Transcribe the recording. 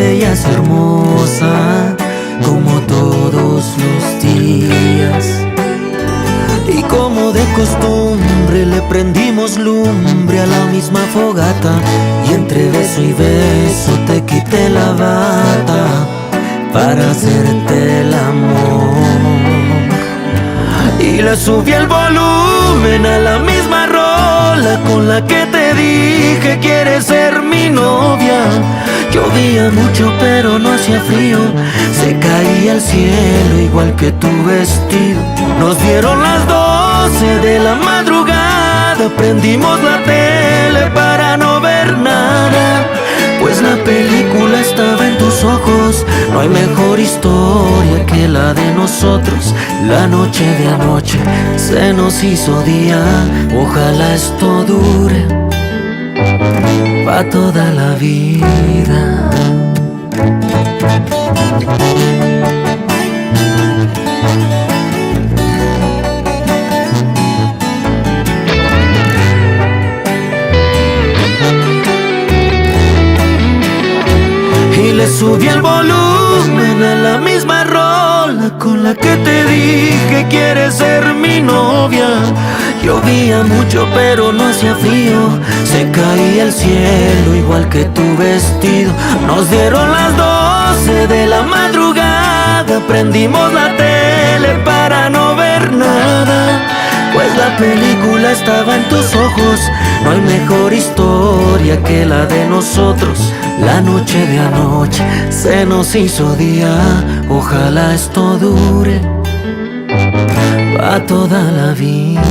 veías hermosa como todos los días. Y como de costumbre le prendimos lumbre a la misma fogata, y entre beso y beso te quité la bata para hacerte el amor. Y le subí el volumen a la misma rola con la que te dije quieres ser mi novia. Llovía mucho pero no hacía frío, se caía el cielo igual que tu vestido. Nos dieron las 12 de la madrugada, prendimos la tele para no ver nada, pues la película estaba en tus ojos. No hay mejor historia que la de nosotros. La noche de anoche se nos hizo día, ojalá esto dure pa' toda la vida. Y le subí el volumen a la misma rola con la que te dije quieres ser mi novia. Llovía mucho pero no hacía frío, se caía el cielo igual que tu vestido. Nos dieron las 12 de la madrugada, prendimos la tele para no ver nada, pues la película estaba en tus ojos. No hay mejor historia que la de nosotros. La noche de anoche se nos hizo día, ojalá esto dure pa' toda la vida.